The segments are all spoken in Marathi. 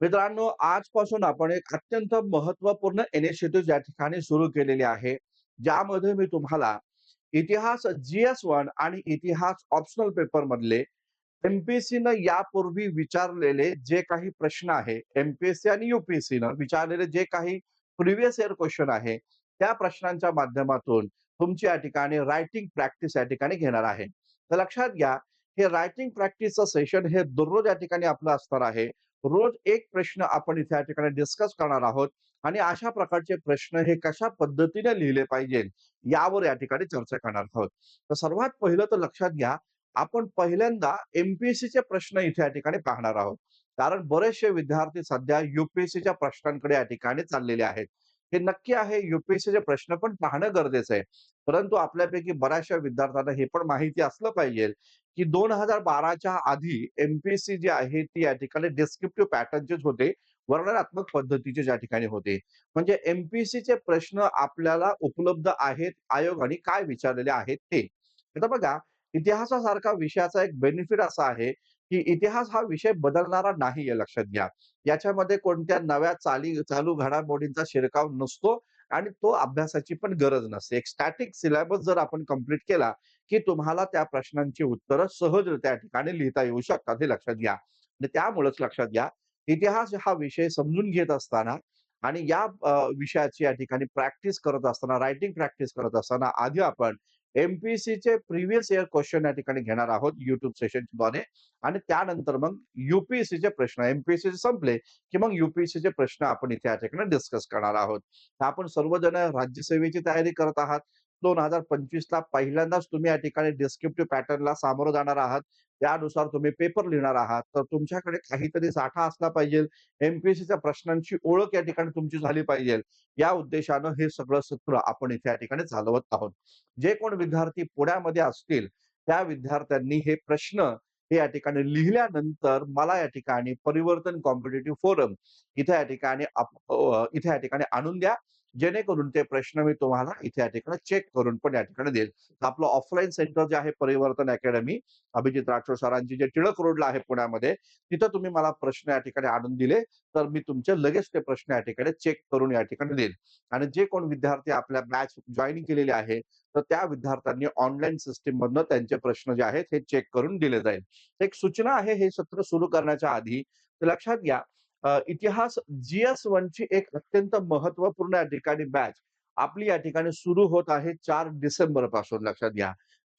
मित्रांनो, आजपासून आपण एक अत्यंत महत्त्वपूर्ण इनिशिएटिव्ह या ठिकाणी सुरू केलेली आहे. ज्यामध्ये मी तुम्हाला इतिहास GS1 आणि इतिहास ऑप्शनल पेपरमधले एम-पी-एस-सीनं यापूर्वी विचारलेले जे काही प्रश्न आहे, एम-पी-एस-सी आणि यू-पी-एस-सीनं विचारलेले जे काही प्रिव्हियस इयर क्वेशन आहे, त्या प्रश्नांच्या माध्यमातून तुमची या ठिकाणी रायटिंग प्रॅक्टिस या ठिकाणी घेणार आहे. तर लक्षात घ्या, हे रायटिंग प्रॅक्टिसचं सेशन हे दररोज या ठिकाणी आपलं असणार आहे. रोज एक प्रश्न आपण इथे या ठिकाणी डिस्कस करणार आहोत आणि अशा प्रकारचे प्रश्न हे कशा पद्धतीने लिहिले पाहिजे, यावर या ठिकाणी चर्चा करणार आहोत. तर सर्वात पहिलं तर लक्षात घ्या, आपण पहिल्यांदा एम-पी-एस-सीचे प्रश्न इथे या ठिकाणी पाहणार आहोत. कारण बरेचसे विद्यार्थी सध्या यू-पी-एस-सीच्या प्रश्नांकडे या ठिकाणी चाललेले आहेत. हे नक्की आहे, यू-पी-एस-सीचे प्रश्न पण पाहणं गरजेचं आहे. परंतु आपल्यापैकी बऱ्याचशा विद्यार्थ्यांना हे पण माहिती असलं पाहिजे, की 2012च्या आधी एम-पी-एस-सी जी आहे ती या ठिकाणी डिस्क्रिप्टिव्ह पॅटर्नचेच होते, वर्णनात्मक पद्धतीचे या ठिकाणी होते. म्हणजे एम-पी-एस-सीचे प्रश्न आपल्याला उपलब्ध आहेत, आयोगाने काय विचारलेले आहेत ते. आता बघा, इतिहासासारखा विषयाचा एक बेनिफिट असा आहे, की इतिहास हा विषय बदलणारा नाहीये लक्षात घ्या. याच्यामध्ये कोणत्या नव्या चालू घडामोडींचा शिरकाव नसतो आणि तो अभ्यासाची पण गरज नसते. एक स्टॅटिक सिलेबस जर आपण कंप्लीट केला, की तुम्हाला त्या प्रश्नांची उत्तरं सहजरित्या त्या ठिकाणी लिहिता येऊ शकतात, हे लक्षात घ्या. आणि त्यामुळेच लक्षात घ्या, इतिहास हा विषय समजून घेत असताना आणि या विषयाची या ठिकाणी प्रॅक्टिस करत असताना, रायटिंग प्रॅक्टिस करत असताना आधी आपण एम-पी-एस-सीचे प्रिव्हियस इयर क्वेशन या ठिकाणी घेणार आहोत YouTube सेशनद्वारे आणि त्यानंतर मग यू-पी-एस-सीचे प्रश्न, एम-पी-एस-सीचे संपले, की मग यू-पी-एस-सीचे प्रश्न आपण इथे या ठिकाणी डिस्कस करणार आहोत. तर आपण सर्वजण राज्यसेवेची तयारी करत आहात. 2025ला पहिल्यांदाच तुम्ही या ठिकाणी डिस्क्रिप्टिव्ह पॅटर्नला सामोरं जाणार आहात. त्यानुसार तुम्ही पेपर लिहिणार आहात. तर तुमच्याकडे काहीतरी साठा असला पाहिजे. एम-पी-एस-सीच्या प्रश्नांची ओळख या ठिकाणी तुमची झाली पाहिजे. या उद्देशानं हे सगळं सत्र आपण इथे या ठिकाणी चालवत आहोत. जे कोण विद्यार्थी पुण्यामध्ये असतील, त्या विद्यार्थ्यांनी हे प्रश्न हे या ठिकाणी लिहिल्यानंतर मला या ठिकाणी परिवर्तन कॉम्पिटिटिव्ह फोरम इथे या ठिकाणी आणून द्या. जेणेकरून ते प्रश्न मी तुम्हाला इथे या ठिकाणी चेक करून पण या ठिकाणी देईल. आपलं ऑफलाईन सेंटर जे आहे परिवर्तन अकॅडमी, अभिजित राठोड सरांची जे टिळक रोडला आहे पुण्यामध्ये, तिथं तुम्ही मला प्रश्न या ठिकाणी आणून दिले, तर मी तुमचे लगेच ते प्रश्न या ठिकाणी चेक करून या ठिकाणी देईल. आणि जे कोण विद्यार्थी आपल्या बॅच जॉइन केलेले आहे, तर त्या विद्यार्थ्यांनी ऑनलाईन सिस्टम मधनं त्यांचे प्रश्न जे आहेत हे चेक करून दिले जाईल. एक सूचना आहे हे सत्र सुरू करण्याच्या आधी, तर लक्षात घ्या, इतिहास GS1 ची एक अत्यंत महत्त्वपूर्ण या ठिकाणी बॅच आपली या ठिकाणी सुरू होत आहे 4 डिसेंबर पासून. लक्षात घ्या,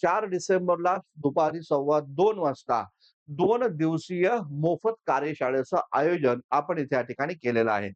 4 डिसेंबरला दुपारी 2:15 वाजता 2 दिवसीय मोफत कार्यशाळेचं आयोजन आपण इथे या ठिकाणी केलेलं आहे.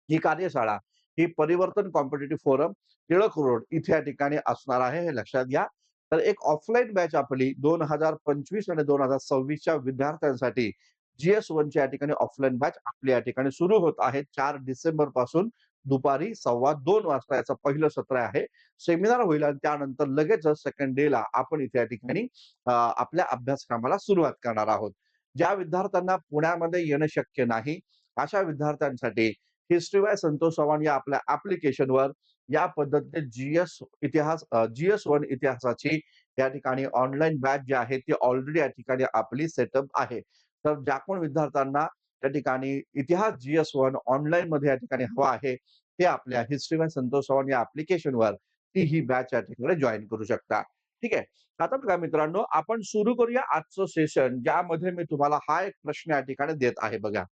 ही कार्यशाळा ही परिवर्तन कॉम्पिटिटिव्ह फोरम, टिळक रोड इथे या ठिकाणी असणार आहे, हे लक्षात घ्या. तर एक ऑफलाईन बॅच आपली 2025 आणि 2026च्या विद्यार्थ्यांसाठी GS1 ची या ठिकाणी ऑफलाईन बॅच आपली या ठिकाणी सुरू होत आहे 4 डिसेंबर पासून दुपारी 2:15 वाजता याचं पहिलं सत्र आहे. सेमिनार होईल आणि त्यानंतर लगेचच सेकंड डेला आपण इथे या ठिकाणी आपल्या अभ्यासक्रमाला सुरुवात करणार आहोत. ज्या विद्यार्थ्यांना पुण्यामध्ये येणं शक्य नाही, अशा विद्यार्थ्यांसाठी हिस्ट्री बाय संतोष चव्हाण या आपल्या ॲप्लिकेशनवर या पद्धतीने GS1 इतिहासाची या ठिकाणी ऑनलाईन बॅच जी आहे ती ऑलरेडी या ठिकाणी आपली सेटअप आहे. तर ज्या कोण विद्यार्थ्यांना त्या ठिकाणी इतिहास GS1 ऑनलाईनमध्ये या ठिकाणी हवा आहे, ते आपल्या हिस्ट्री बाय संतोष चव्हाण या ॲप्लिकेशनवर ती ही बॅच या ठिकाणी जॉइन करू शकता. ठीक आहे. आता बघा मित्रांनो, आपण सुरू करूया आजचं सेशन, ज्यामध्ये मी तुम्हाला हा एक प्रश्न या ठिकाणी देत आहे बघा.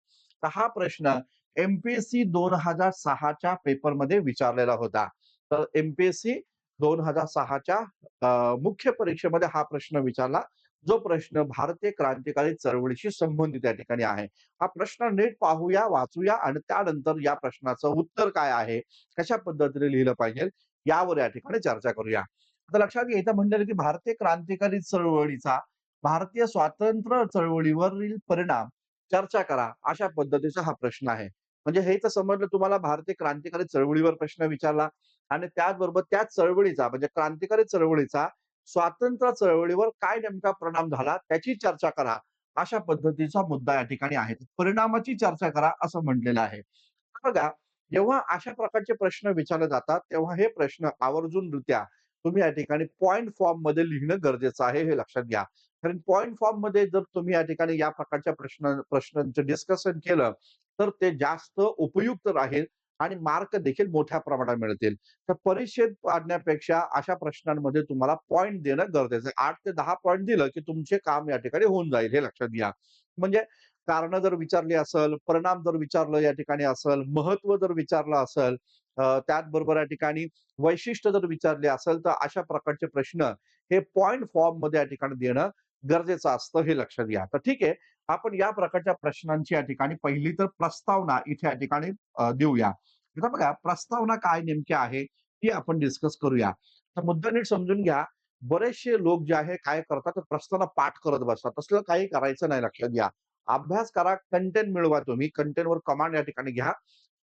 तर हा प्रश्न एम-पी-एस-सी 2006च्या पेपरमध्ये विचारलेला होता. तर एम-पी-एस-सी 2006च्या मुख्य परीक्षेमध्ये हा प्रश्न विचारला, जो प्रश्न भारतीय क्रांतिकारी चळवळीशी संबंधित या ठिकाणी आहे. हा प्रश्न नीट पाहूया, वाचूया आणि त्यानंतर या प्रश्नाचं उत्तर काय आहे, कशा पद्धतीने लिहिलं पाहिजे, यावर या ठिकाणी चर्चा करूया. आता लक्षात घ्या, इथं म्हणलेलं की भारतीय क्रांतिकारी चळवळीचा भारतीय स्वातंत्र्य चळवळीवरील परिणाम चर्चा करा, अशा पद्धतीचा हा प्रश्न आहे. म्हणजे हे तर समजलं तुम्हाला, भारतीय क्रांतिकारी चळवळीवर प्रश्न विचारला आणि त्याचबरोबर त्या चळवळीचा म्हणजे क्रांतिकारी चळवळीचा स्वातंत्र्य चळवळीवर काय नेमका परिणाम झाला त्याची चर्चा करा, अशा पद्धतीचा मुद्दा या ठिकाणी आहे. परिणामाची चर्चा करा असं म्हटलेलं आहे. बघा, जेव्हा अशा प्रकारचे प्रश्न विचारले जातात, तेव्हा हे प्रश्न आवर्जूनरित्या तुम्ही या ठिकाणी पॉइंट फॉर्म मध्ये लिहिणं गरजेचं आहे, हे लक्षात घ्या. कारण पॉइंट फॉर्म मध्ये जर तुम्ही या ठिकाणी या प्रकारच्या प्रश्नांचं डिस्कशन केलं, तर ते जास्त उपयुक्त राहील आणि मार्क देखील मोठ्या प्रमाणात मिळतील. तर परीक्षेत पाडण्यापेक्षा अशा प्रश्नांमध्ये तुम्हाला पॉइंट देणं गरजेचं आहे. 8 ते 10 पॉइंट दिलं, की तुमचे काम या ठिकाणी होऊन जाईल, हे लक्षात घ्या. म्हणजे कारणं जर विचारली असेल, परिणाम जर विचारलं या ठिकाणी असेल, महत्त्व जर विचारलं असेल, त्याचबरोबर या ठिकाणी वैशिष्ट्य जर विचारले असेल, तर अशा प्रकारचे प्रश्न हे पॉइंट फॉर्ममध्ये या ठिकाणी देणं गरजेचं असतं, हे लक्षात घ्या. तर ठीक आहे, आपण या प्रकारच्या प्रश्नांची या ठिकाणी पहिली तर प्रस्तावना इथे या ठिकाणी देऊया. आता बघा प्रस्तावना काय नेमकी आहे, ती आपण डिस्कस करूया. तर मुद्दा नीट समजून घ्या. बरेचसे लोक जे आहे काय करतात, तर प्रस्तावना पाठ करत बसतात. तसलं काही करायचं नाही, लक्षात घ्या. अभ्यास करा, कंटेंट मिळवा तुम्ही. कंटेंटवर कमांड या ठिकाणी घ्या.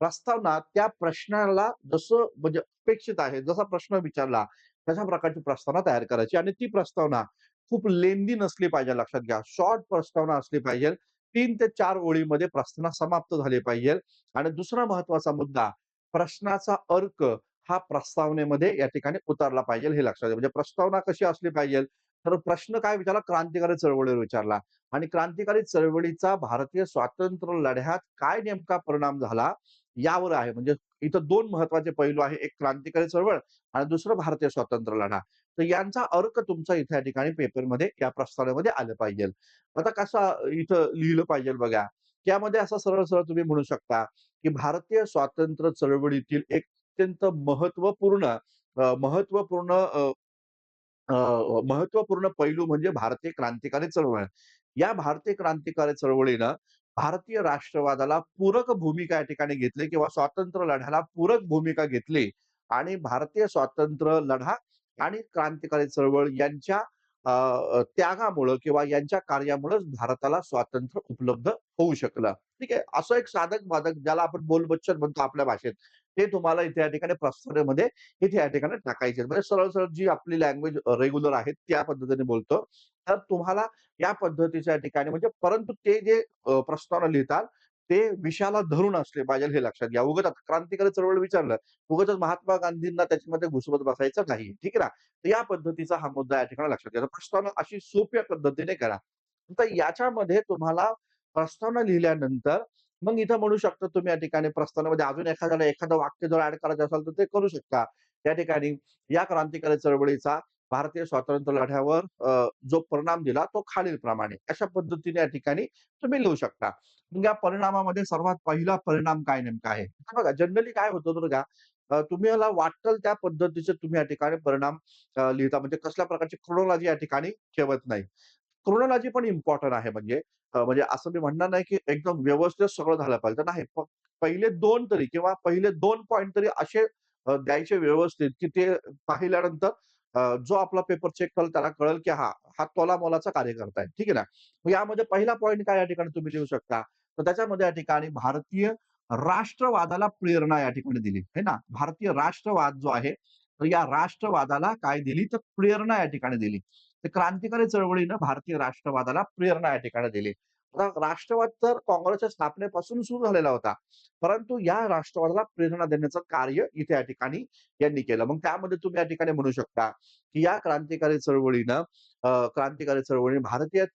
प्रस्तावना त्या प्रश्नाला जसं म्हणजे अपेक्षित आहे, जसा प्रश्न विचारला, तशा प्रकारची प्रस्तावना तयार करायची आणि ती प्रस्तावना खूप लेंदी नसली पाहिजे, लक्षात घ्या. शॉर्ट प्रस्तावना असली पाहिजे. 3 ते 4 ओळीमध्ये प्रस्तावना समाप्त झाली पाहिजे आणि दुसरा महत्त्वाचा मुद्दा, प्रश्नाचा अर्क हा प्रस्तावनेमध्ये या ठिकाणी उतरला पाहिजे, हे लक्षात घ्या. म्हणजे प्रस्तावना कशी असली पाहिजे, तर प्रश्न काय विचारला? क्रांतिकारी चळवळीवर विचारला आणि क्रांतिकारी चळवळीचा भारतीय स्वातंत्र्य लढ्यात काय नेमका परिणाम झाला, यावर आहे. म्हणजे इथं 2 महत्त्वाचे पैलू आहे. एक क्रांतिकारी चळवळ आणि दुसरं भारतीय स्वातंत्र्य लढा. तर यांचा अर्क तुमचा इथे या ठिकाणी पेपरमध्ये या प्रस्तावनेमध्ये आलं पाहिजे. आता कसं इथं लिहिलं पाहिजे बघा. त्यामध्ये असं सरळ-सरळ तुम्ही म्हणू शकता, की भारतीय स्वातंत्र्य चळवळीतील एक अत्यंत महत्त्वपूर्ण अ, महत्त्वपूर्ण पैलू म्हणजे भारतीय क्रांतिकारी चळवळ. या भारतीय क्रांतिकारी चळवळीनं भारतीय राष्ट्रवादाला पूरक भूमिका या ठिकाणी घेतली किंवा स्वातंत्र्य लढ्याला पूरक भूमिका घेतली आणि भारतीय स्वातंत्र्य लढा आणि क्रांतिकारी चळवळ यांच्या त्यागामुळं किंवा यांच्या कार्यामुळेच भारताला स्वातंत्र्य उपलब्ध होऊ शकलं. ठीक आहे. असं एक साधक-बाधक ज्याला आपण बोलबच्चन म्हणतो आपल्या भाषेत, ते तुम्हाला इथे या ठिकाणी प्रस्तावनेमध्ये इथे या ठिकाणी टाकायचे आहेत. म्हणजे सरळ-सरळ जी आपली लँग्वेज रेग्युलर आहे त्या पद्धतीने बोलतो. तर तुम्हाला या पद्धतीच्या ठिकाणी म्हणजे परंतु ते जे प्रस्तावना लिहितात, ते विषयाला धरून असले पाहिजे हे लक्षात घ्या. उगाच आता क्रांतिकारी चळवळ विचारलं, उगाचच महात्मा गांधींना त्याच्यामध्ये घुसवत बसायचं नाही. ठीक आहे ना? तर या पद्धतीचा हा मुद्दा या ठिकाणी लक्षात घ्या. प्रस्तावना अशी सोप्या पद्धतीने करा. तर याच्यामध्ये तुम्हाला प्रस्तावना लिहिल्यानंतर मग इथं म्हणू शकता तुम्ही या ठिकाणी प्रस्तावनेमध्ये अजून एखादं वाक्य जर ॲड करायचं असेल तर ते करू शकता. त्या ठिकाणी या क्रांतिकारी चळवळीचा भारतीय स्वातंत्र्य लढ्यावर जो परिणाम दिला तो खालीलप्रमाणे अशा पद्धतीने या ठिकाणी तुम्ही लिहू शकता. मग या परिणामामध्ये सर्वात पहिला परिणाम काय नेमका आहे? आता बघा जनरली काय होतं बरं का, तुम्हाला वाटेल त्या पद्धतीचे तुम्ही या ठिकाणी परिणाम लिहिता म्हणजे कसल्या प्रकारची क्रोनॉलॉजी या ठिकाणी ठेवत नाही. क्रोनॉलॉजी पण इम्पोर्टंट आहे म्हणजे असं मी म्हणणार नाही, की एकदम व्यवस्थित सगळं झालं पाहिजे. तर नाही. पहिले 2 तरी किंवा पहिले 2 पॉइंट तरी असे द्यायचे व्यवस्थित, की ते पाहिल्यानंतर जो आपला पेपर चेक करेल त्याला कळेल, की हा तोलामोलाचा कार्यकर्ता आहे. ठीक आहे ना? मग यामध्ये पहिला पॉइंट काय या ठिकाणी तुम्ही लिहू शकता. तर त्याच्यामध्ये या ठिकाणी भारतीय राष्ट्रवादाला प्रेरणा या ठिकाणी दिली, है ना? भारतीय राष्ट्रवाद जो आहे, तर या राष्ट्रवादाला काय दिली, तर प्रेरणा या ठिकाणी दिली. तर क्रांतिकारी चळवळीनं भारतीय राष्ट्रवादाला प्रेरणा या ठिकाणी दिली. आता राष्ट्रवाद तर काँग्रेसच्या स्थापनेपासून सुरू झालेला होता. परंतु या राष्ट्रवादाला प्रेरणा देण्याचं कार्य इथे या ठिकाणी यांनी केलं. मग त्यामध्ये तुम्ही या ठिकाणी म्हणू शकता, की या क्रांतिकारी चळवळीने भारतीय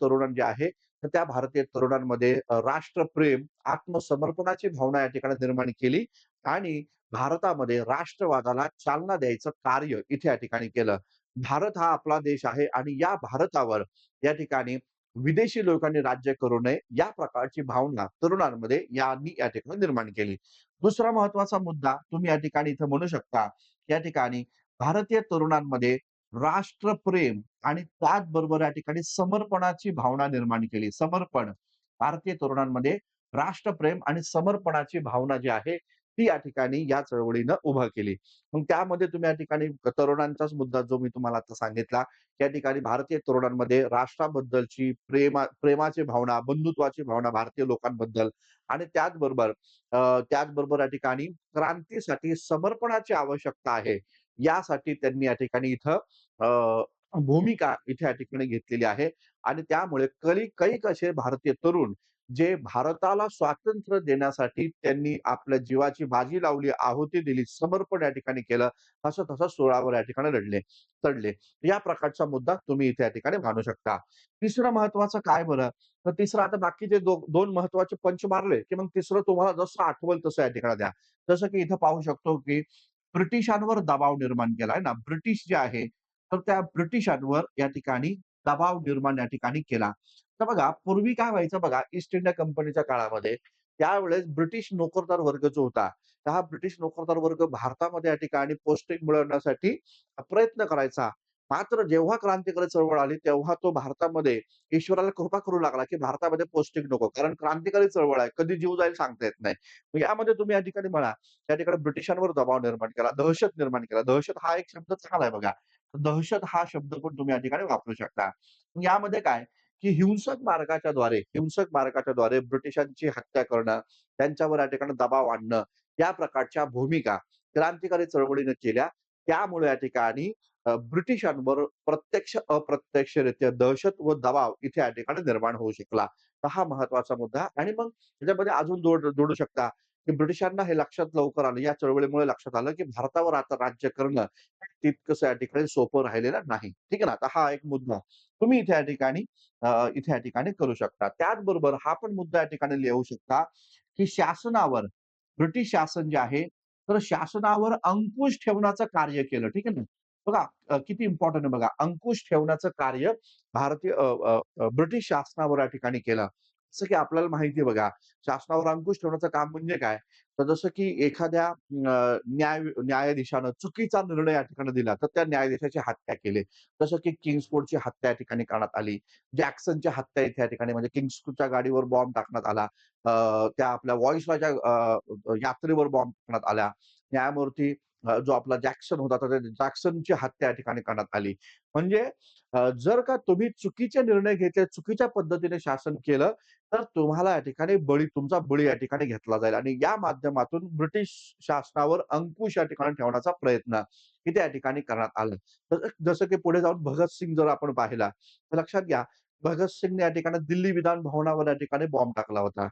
तरुण जे आहे, तर त्या भारतीय तरुणांमध्ये राष्ट्रप्रेम, आत्मसमर्पणाची भावना या ठिकाणी निर्माण केली आणि भारतामध्ये राष्ट्रवादाला चालना द्यायचं कार्य इथे या ठिकाणी केलं. भारत हा आपला देश आहे आणि या भारतावर या ठिकाणी विदेशी लोकांनी राज्य करू नये, या प्रकारची भावना तरुणांमध्ये यांनी या ठिकाणी निर्माण केली. दुसरा महत्त्वाचा मुद्दा तुम्ही या ठिकाणी इथं म्हणू शकता, या ठिकाणी भारतीय तरुणांमध्ये राष्ट्रप्रेम आणि त्याचबरोबर या ठिकाणी समर्पणाची भावना निर्माण केली. समर्पण. भारतीय तरुणांमध्ये राष्ट्रप्रेम आणि समर्पणाची भावना जी आहे, ती या ठिकाणी या चळवळीनं उभं केली. मग त्यामध्ये तुम्ही या ठिकाणी तरुणांचाच मुद्दा जो मी तुम्हाला आता सांगितला, या ठिकाणी भारतीय तरुणांमध्ये राष्ट्राबद्दलची प्रेमाची भावना, बंधुत्वाची भावना भारतीय लोकांबद्दल आणि त्याचबरोबर या ठिकाणी क्रांतीसाठी समर्पणाची आवश्यकता आहे. यासाठी त्यांनी या ठिकाणी इथं भूमिका इथे या ठिकाणी घेतलेली आहे आणि त्यामुळे कैक असे भारतीय तरुण जे भारताला स्वातंत्र्य देण्यासाठी त्यांनी आपल्या जीवाची बाजी लावली, आहुती दिली, समर्पण या ठिकाणी केलं. असं-तसं सुळावर या ठिकाणी चढले. या प्रकारचा मुद्दा तुम्ही इथे या ठिकाणी मांडू शकता. तिसरं महत्वाचं काय बरं? तर तिसरं आता बाकीचे 2 महत्वाचे पंच मारले, की मग तिसरं तुम्हाला जसं आठवल तसं या ठिकाणी द्या. जसं की इथं पाहू शकतो, की ब्रिटिशांवर दबाव निर्माण केला आहे ना. ब्रिटिश जे आहे, तर त्या ब्रिटिशांवर या ठिकाणी दबाव निर्माण या ठिकाणी केला. तर बघा, पूर्वी काय व्हायचं बघा, ईस्ट इंडिया कंपनीच्या काळामध्ये त्यावेळेस ब्रिटिश नोकरदार वर्ग जो होता, तर हा ब्रिटिश नोकरदार वर्ग भारतामध्ये या ठिकाणी पोस्टिंग मिळवण्यासाठी प्रयत्न करायचा. मात्र जेव्हा क्रांतिकारी चळवळ आली, तेव्हा तो भारतामध्ये ईश्वराला कृपा करू लागला, की भारतामध्ये पोस्टिंग नको. कारण क्रांतिकारी चळवळ आहे. कधी जीव जाईल सांगता येत नाही. मग यामध्ये तुम्ही या ठिकाणी म्हणा, त्या ठिकाणी ब्रिटिशांवर दबाव निर्माण केला, दहशत निर्माण केला. दहशत हा एक शब्द चांगला आहे बघा. दहशत हा शब्द पण तुम्ही या ठिकाणी वापरू शकता. मग यामध्ये काय, की हिंसक मार्गाच्या द्वारे ब्रिटिशांची हत्या करणं, त्यांच्यावर या ठिकाणी दबाव आणणं, या प्रकारच्या भूमिका क्रांतिकारी चळवळीने केल्या. त्यामुळे या ठिकाणी ब्रिटिशांवर प्रत्यक्ष, अप्रत्यक्षरित्या दहशत व दबाव इथे या ठिकाणी निर्माण होऊ शकला. तर हा महत्वाचा मुद्दा आणि मग त्याच्यामध्ये अजून जोडू शकता, की ब्रिटिशांना हे लक्षात लवकर आलं, या चळवळीमुळे लक्षात आलं, की भारतावर आता राज्य करणं तितकंसं या ठिकाणी सोपं राहिलेलं नाही. ठीक आहे ना? तर हा एक मुद्दा तुम्ही इथे या ठिकाणी करू शकता. त्याचबरोबर हा पण मुद्दा या ठिकाणी लिहू शकता, की शासनावर ब्रिटिश शासन जे आहे, तर शासनावर अंकुश ठेवण्याचं कार्य केलं. ठीक आहे ना? बघा किती इम्पोर्टंट आहे बघा. अंकुश ठेवण्याचं कार्य ब्रिटिश शासनावर या ठिकाणी केलं. जसं की आपल्याला माहिती आहे बघा, शासनावर अंकुश ठेवण्याचं काम म्हणजे काय? तर जसं की एखाद्या न्यायाधीशानं चुकीचा निर्णय या ठिकाणी दिला, तर त्या न्यायाधीशाची हत्या केली. जसं की किंग्सफोर्डची हत्या या ठिकाणी करण्यात आली. जॅक्सनच्या हत्या इथे या ठिकाणी म्हणजे किंग्सच्या गाडीवर बॉम्ब टाकण्यात आला. त्या आपल्या व्हॉइसरॉयच्या यात्रेवर बॉम्ब टाकण्यात आला. न्यायमूर्ती जो आपला जॅक्सन होता, तर त्या जॅक्सनची हत्या या ठिकाणी करण्यात आली. म्हणजे जर का तुम्ही चुकीचे निर्णय घेतले, चुकीच्या पद्धतीने शासन केलं, तर तुम्हाला या ठिकाणी तुमचा बळी या ठिकाणी घेतला जाईल आणि या माध्यमातून ब्रिटिश शासनावर अंकुश या ठिकाणी ठेवण्याचा प्रयत्न इथे या ठिकाणी करण्यात आला. तर जसं की पुढे जाऊन भगतसिंग जर आपण पाहिला, तर लक्षात घ्या, भगतसिंगने या ठिकाणी दिल्ली विधान भवनावर या ठिकाणी बॉम्ब टाकला होता.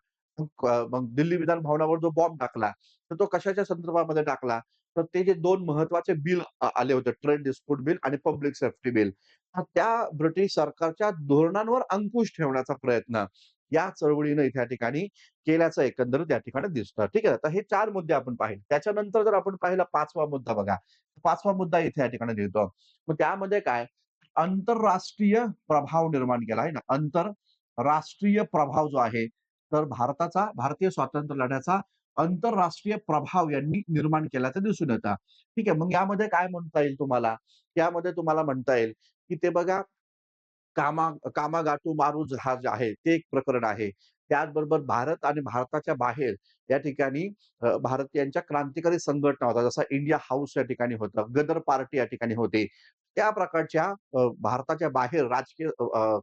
मग दिल्ली विधान भवनावर जो बॉम्ब टाकला, तर तो कशाच्या संदर्भामध्ये टाकला? तर ते जे 2 महत्त्वाचे बिल आले होते, ट्रेड डिस्प्यूट बिल आणि पब्लिक सेफ्टी बिल. त्या ब्रिटिश सरकारच्या धोरणांवर अंकुश ठेवण्याचा प्रयत्न या चळवळीनं इथे या ठिकाणी केल्याचं एकंदरीत या ठिकाणी दिसतं. ठीक आहे. तर हे 4 मुद्दे आपण पाहिले. त्याच्यानंतर जर आपण पाहिला 5वा मुद्दा बघा. 5वा मुद्दा इथे या ठिकाणी लिहितो. मग त्यामध्ये काय आंतरराष्ट्रीय प्रभाव निर्माण केला आहे ना. आंतरराष्ट्रीय प्रभाव जो आहे, तर भारतीय स्वातंत्र्य लढ्याचा आंतरराष्ट्रीय प्रभाव यांनी निर्माण केल्याचं दिसून येतं. ठीक आहे. मग यामध्ये काय म्हणता येईल तुम्हाला? यामध्ये तुम्हाला म्हणता येईल, की ते बघा कामागाटू मारू जहाज आहे, ते एक प्रकरण आहे. त्याचबरोबर भारत आणि भारताच्या बाहेर या ठिकाणी भारतीयांच्या क्रांतिकारी संघटना होत्या. जसा इंडिया हाऊस या ठिकाणी होतं, गदर पार्टी या ठिकाणी होते. त्या प्रकारच्या भारताच्या बाहेर राजकीय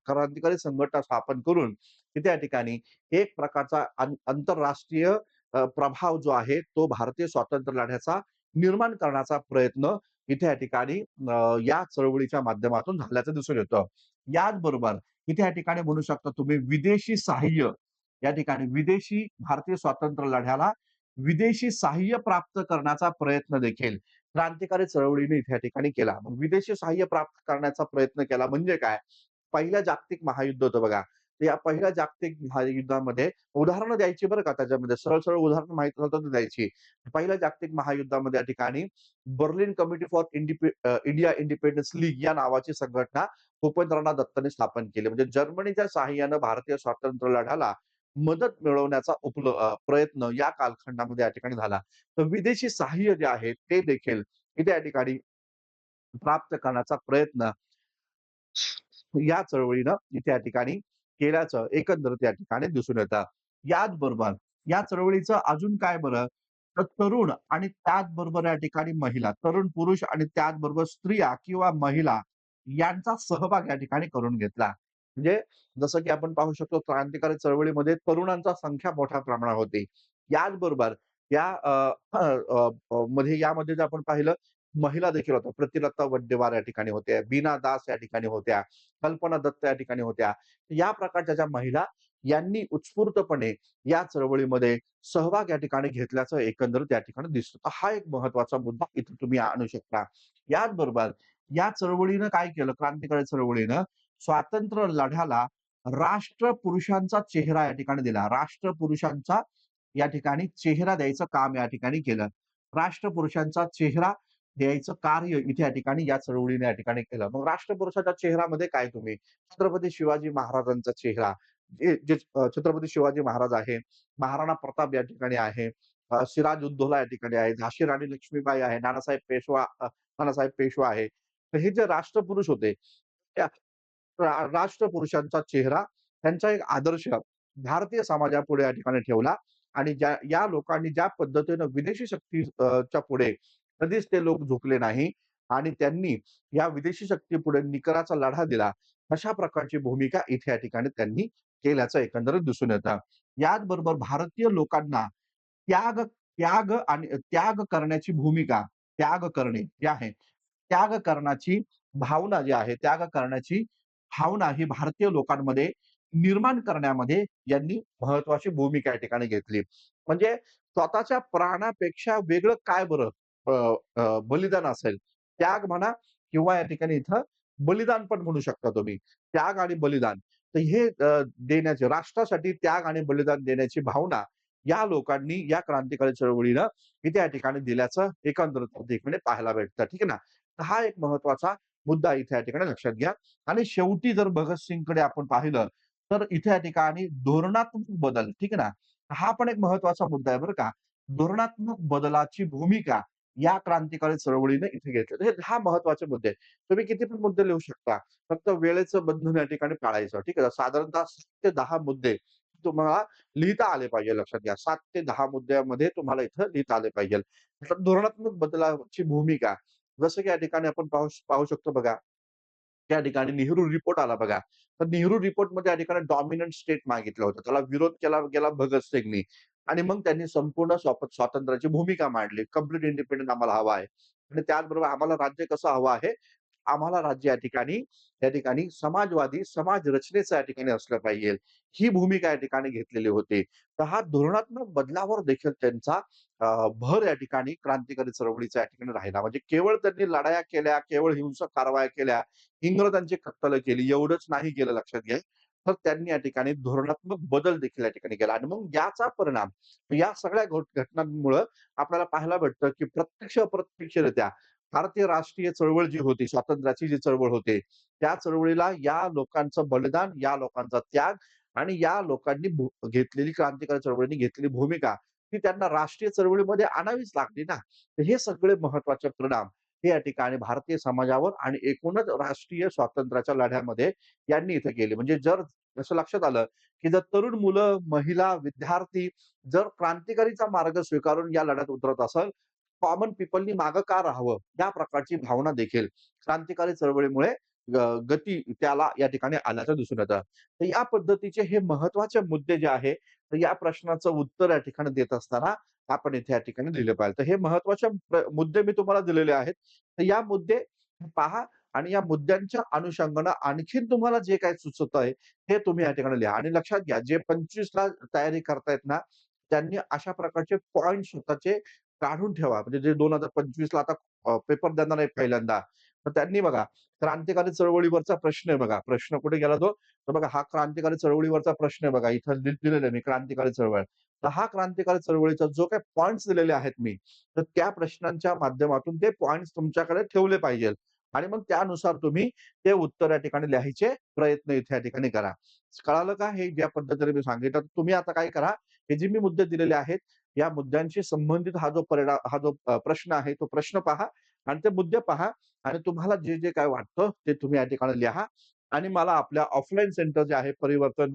क्रांतिकारी संघटना स्थापन करून तिथे या ठिकाणी एक प्रकारचा आंतरराष्ट्रीय प्रभाव जो आहे, तो भारतीय स्वातंत्र्य लढ्याचा निर्माण करण्याचा प्रयत्न इथे या ठिकाणी या चळवळीच्या माध्यमातून झाल्याचं दिसून येतं. याचबरोबर इथे या ठिकाणी म्हणू शकता तुम्ही विदेशी सहाय्य या ठिकाणी भारतीय स्वातंत्र्य लढ्याला विदेशी सहाय्य प्राप्त करण्याचा प्रयत्न देखील क्रांतिकारी चळवळीने इथे या ठिकाणी केला. मग विदेशी सहाय्य प्राप्त करण्याचा प्रयत्न केला म्हणजे काय? पहिलं जागतिक महायुद्ध होतं बघा. तर या पहिल्या जागतिक महायुद्धामध्ये उदाहरणं द्यायची बरं का त्याच्यामध्ये. सरळ-सरळ उदाहरणं माहीत नव्हतं तर द्यायची. पहिल्या जागतिक महायुद्धामध्ये या ठिकाणी Berlin committee for India independence league या नावाची संघटना भूपेंद्रनाथ दत्तने स्थापन केली. म्हणजे जर्मनीच्या सहाय्यानं भारतीय स्वातंत्र्य लढ्याला मदत मिळवण्याचा प्रयत्न या कालखंडामध्ये या ठिकाणी झाला. तर विदेशी सहाय्य जे आहे ते देखील इथे या ठिकाणी प्राप्त करण्याचा प्रयत्न या चळवळीनं इथे या ठिकाणी केल्याचं एकंदरीत या ठिकाणी दिसून येतं. याचबरोबर या चळवळीचं अजून काय बरं, तर तरुण आणि त्याचबरोबर या ठिकाणी महिला, तरुण पुरुष आणि त्याचबरोबर स्त्रिया किंवा महिला यांचा सहभाग या ठिकाणी करून घेतला. म्हणजे जसं की आपण पाहू शकतो क्रांतिकारी चळवळीमध्ये तरुणांचा संख्या मोठ्या प्रमाणावर होती. याचबरोबर या यामध्ये जर आपण पाहिलं महिला देखील होत्या. प्रतिलता वड्डेवार या ठिकाणी होत्या, बीना दास या ठिकाणी होत्या, कल्पना दत्त या ठिकाणी होत्या. या प्रकारच्या ज्या महिला यांनी उत्स्फूर्तपणे या चळवळीमध्ये सहभाग या ठिकाणी घेतल्याचं एकंदरीत या ठिकाणी दिसतं. तर हा एक महत्त्वाचा मुद्दा इथे तुम्ही आणू शकता. याचबरोबर या चळवळीनं काय केलं, क्रांतिकारी चळवळीनं स्वातंत्र्य लढ्याला राष्ट्रपुरुषांचा चेहरा या ठिकाणी दिला. राष्ट्रपुरुषांचा या ठिकाणी चेहरा द्यायचं काम या ठिकाणी केलं. राष्ट्रपुरुषांचा चेहरा द्यायचं कार्य इथे या ठिकाणी या चळवळीने या ठिकाणी केलं. मग राष्ट्रपुरुषाच्या चेहऱ्यामध्ये काय तुम्ही छत्रपती शिवाजी महाराजांचा चेहरा, छत्रपती शिवाजी महाराज आहे, महाराणा प्रताप या ठिकाणी आहे, सिराजउद्दौला या ठिकाणी आहे, झाशी राणी लक्ष्मीबाई आहे, नानासाहेब पेशवा आहे. तर हे जे राष्ट्रपुरुष होते, त्या राष्ट्रपुरुषांचा चेहरा, त्यांचा एक आदर्श भारतीय समाजापुढे या ठिकाणी ठेवला आणि या लोकांनी ज्या पद्धतीनं विदेशी च्या पुढे कधीच ते लोक झुकले नाही आणि त्यांनी या विदेशी शक्तीपुढे निकराचा लढा दिला. अशा प्रकारची भूमिका इथे या ठिकाणी त्यांनी केल्याचं एकंदरीत दिसून येतं. याचबरोबर भारतीय लोकांना त्याग त्याग करण्याची भूमिका, त्याग करणे जे आहे, त्याग करण्याची भावना जी आहे, त्याग करण्याची भावना ही भारतीय लोकांमध्ये निर्माण करण्यामध्ये यांनी महत्त्वाची भूमिका या ठिकाणी घेतली. म्हणजे स्वतःच्या प्राणापेक्षा वेगळं काय बरं अ, बलिदान असेल. त्याग म्हणा किंवा या ठिकाणी इथं बलिदान पण म्हणू शकता तुम्ही. त्याग आणि बलिदान. तर हे देण्याचे राष्ट्रासाठी त्याग आणि बलिदान देण्याची भावना या लोकांनी या क्रांतिकारी चळवळीनं इथे या ठिकाणी दिल्याचं एकंदरीत ठिकाणी पाहायला भेटतं. ठीक आहे ना? तर हा एक महत्त्वाचा मुद्दा इथे या ठिकाणी लक्षात घ्या. आणि शेवटी जर भगतसिंगकडे आपण पाहिलं, तर इथे या ठिकाणी धोरणात्मक बदल, ठीक आहे ना? हा पण एक महत्त्वाचा मुद्दा आहे बरं का. धोरणात्मक बदलाची भूमिका या क्रांतिकारी चळवळीने इथे घेतली. हे 10 महत्त्वाचे मुद्दे आहेत. तुम्ही किती पण मुद्दे लिहू शकता. फक्त वेळेचं बंधन या ठिकाणी पाळायचं. ठीक आहे. साधारणतः 7 ते 10 मुद्दे तुम्हाला लिहिता आले पाहिजे लक्षात घ्या. 7 ते 10 मुद्द्यामध्ये तुम्हाला इथं लिहिता आले पाहिजे. तर धोरणात्मक बदलाची भूमिका जसं की या ठिकाणी आपण पाहू शकतो बघा. त्या ठिकाणी नेहरू रिपोर्ट आला बघा. तर नेहरू रिपोर्टमध्ये या ठिकाणी डॉमिनंट स्टेट मागितलं होतं. त्याला विरोध केला गेला भगतसिंगनी आणि मग त्यांनी संपूर्ण स्वातंत्र्याची भूमिका मांडली. कंप्लीट इंडिपेंडन्स आम्हाला हवा आहे आणि त्याचबरोबर आम्हाला राज्य कसं हवं आहे, आम्हाला राज्य या ठिकाणी समाजवादी समाज रचनेचं या ठिकाणी असलं पाहिजे. ही भूमिका या ठिकाणी घेतलेली होती. तर हा धोरणात्मक बदलावर देखील त्यांचा भर या ठिकाणी क्रांतिकारी चळवळीचा या ठिकाणी राहिला. म्हणजे केवळ त्यांनी लढाया केल्या, केवळ हिंसक कारवाया केल्या, इंग्रजांची कत्तल केली एवढंच नाही केलं लक्षात घ्या. तर त्यांनी या ठिकाणी धोरणात्मक बदल देखील या ठिकाणी केला आणि मग याचा परिणाम या सगळ्या घटनांमुळं आपल्याला पाहायला भेटतं, की प्रत्यक्ष अप्रत्यक्षरित्या भारतीय राष्ट्रीय चळवळ जी होती, स्वातंत्र्याची जी चळवळ होती, त्या चळवळीला या लोकांचं बलिदान, या लोकांचा त्याग आणि या लोकांनी घेतलेली क्रांतिकारी चळवळीने घेतलेली भूमिका, ती त्यांना राष्ट्रीय चळवळीमध्ये आणावीच लागली ना. तर हे सगळे महत्त्वाचे परिणाम हे या ठिकाणी भारतीय समाजावर आणि एकूणच राष्ट्रीय स्वातंत्र्याच्या लढ्यामध्ये यांनी इथे केले. म्हणजे जर असं लक्षात आलं, की जर तरुण मुलं, महिला, विद्यार्थी जर क्रांतिकारीचा मार्ग स्वीकारून या लढ्यात उतरत असेल, कॉमन पीपलनी मागं का राहावं? या प्रकारची भावना देखील क्रांतिकारी चळवळीमुळे गती त्याला या ठिकाणी आल्याचं दिसून येतं. तर या पद्धतीचे हे महत्त्वाचे मुद्दे जे आहे, तर या प्रश्नाचं उत्तर या ठिकाणी देत असताना आपण इथे या ठिकाणी लिहिले पाहिजे. तर हे महत्त्वाचे मुद्दे मी तुम्हाला दिलेले आहेत. तर या मुद्दे पहा आणि या मुद्द्यांच्या अनुषंगानं आणखीन तुम्हाला जे काही सुचतंय, हे तुम्ही या ठिकाणी लिहा आणि लक्षात घ्या जे 25 ला तयारी करतायत ना, त्यांनी अशा प्रकारचे पॉइंट स्वतःचे काढून ठेवा. म्हणजे जे 2025 ला आता पेपर देणार आहे पहिल्यांदा, तर त्यांनी बघा क्रांतिकारी चळवळीवरचा प्रश्न आहे बघा. प्रश्न कुठे गेला तो? तर बघा हा क्रांतिकारी चळवळीवरचा प्रश्न आहे बघा. इथं दिलेलं आहे मी क्रांतिकारी चळवळ. तर हा क्रांतिकारी चळवळीचा जो काही पॉइंट्स दिलेले आहेत मी, तर त्या प्रश्नांच्या माध्यमातून ते पॉइंट्स तुमच्याकडे ठेवले पाहिजेल आणि मग त्यानुसार तुम्ही ते उत्तर या ठिकाणी लिहायचे प्रयत्न इथे या ठिकाणी करा. कळालं का? हे ज्या पद्धतीने मी सांगितलं. तुम्ही आता काय करा, हे जे मी मुद्दे दिलेले आहेत, या मुद्द्यांशी संबंधित हा जो प्रश्न आहे, तो प्रश्न पहा आणि ते मुद्दे पहा आणि तुम्हाला जे काय वाटतं, ते तुम्ही या ठिकाणी लिहा आणि मला आपल्या ऑफलाईन सेंटर जे आहे परिवर्तन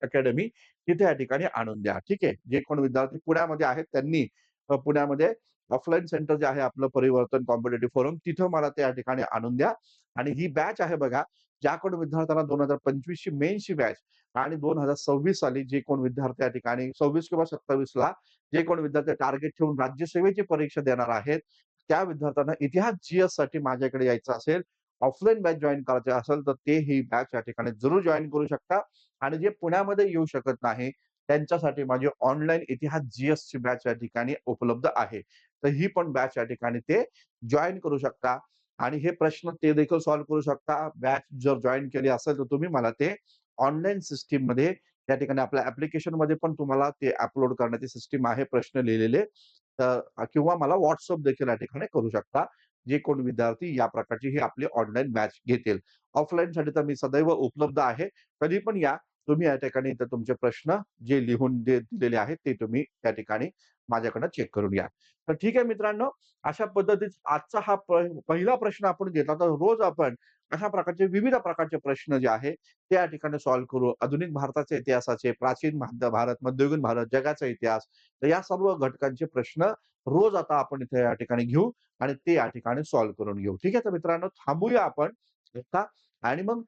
अकॅडमी तिथे या ठिकाणी आणून द्या. ठीक आहे. जे कोण विद्यार्थी पुण्यामध्ये आहेत त्यांनी पुण्यामध्ये ऑफलाईन सेंटर जे आहे आपलं परिवर्तन कॉम्पिटिटिव्ह फोरम तिथं मला ते या ठिकाणी आणून द्या आणि ही बॅच आहे बघा, ज्या कोण विद्यार्थ्यांना 2025 ची मेन्सची बॅच आणि 2026 साली जे कोण विद्यार्थी या ठिकाणी 26 किंवा 27 ला जे कोण विद्यार्थी टार्गेट ठेवून राज्यसेवेची परीक्षा देणार आहेत, त्या विद्यार्थ्यांना इतिहास जीएस साठी माझ्याकडे यायचं असेल, ऑफलाईन बॅच जॉइन करायचे असेल, तर ते ही बॅच या ठिकाणी जरूर जॉइन करू शकता आणि जे पुण्यामध्ये येऊ शकत नाही, त्यांच्यासाठी माझी ऑनलाईन इतिहास जीएसची बॅच या ठिकाणी उपलब्ध आहे. तर ही पण बॅच या ठिकाणी ते जॉइन करू शकता आणि हे प्रश्न ते देखील सॉल्व्ह करू शकता. बॅच जर जॉइन केली असेल, तर तुम्ही मला ते ऑनलाईन सिस्टममध्ये त्या ठिकाणी आपल्या ॲप्लिकेशनमध्ये पण तुम्हाला ते अपलोड करण्याची सिस्टम आहे प्रश्न लिहिलेले. तर किंवा मला WhatsApp देखील या ठिकाणी करू शकता. जे कोण विद्यार्थी या प्रकारची ही आपली ऑनलाईन बॅच घेतील. ऑफलाईनसाठी तर मी सदैव उपलब्ध आहे. कधी पण या. तुम्ही या ठिकाणी इथं तुमचे प्रश्न जे लिहून दिलेले आहेत, ते तुम्ही त्या ठिकाणी माझ्याकडनं चेक करून घ्या. तर ठीक आहे मित्रांनो, अशा पद्धतीचा आजचा हा पहिला प्रश्न आपण घेतला. तर रोज आपण अशा प्रकारचे विविध प्रकारचे प्रश्न जे आहे, ते या ठिकाणी सॉल्व्ह करू. आधुनिक भारताच्या इतिहासाचे, प्राचीन भारत, मध्ययुगीन भारत, जगाचा इतिहास, तर या सर्व घटकांचे प्रश्न रोज आता आपण इथे या ठिकाणी घेऊ आणि ते या ठिकाणी सॉल्व्ह करून घेऊ. ठीक आहे, तर मित्रांनो थांबूया आपण आता आणि मग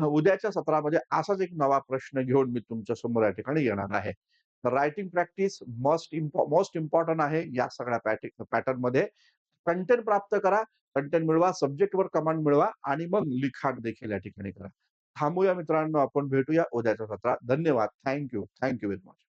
उद्याच्या सत्रामध्ये असाच एक नवा प्रश्न घेऊन मी तुमच्या समोर या ठिकाणी येणार आहे. तर रायटिंग प्रॅक्टिस मोस्ट इम्पोर्टंट आहे या सगळ्या पॅटर्नमध्ये. कंटेंट प्राप्त करा, कंटेंट मिळवा, सब्जेक्टवर कमांड मिळवा आणि मग लिखाण देखील या ठिकाणी करा. थांबूया मित्रांनो, आपण भेटूया उद्याच्या सत्रात. धन्यवाद. Thank you. Very much.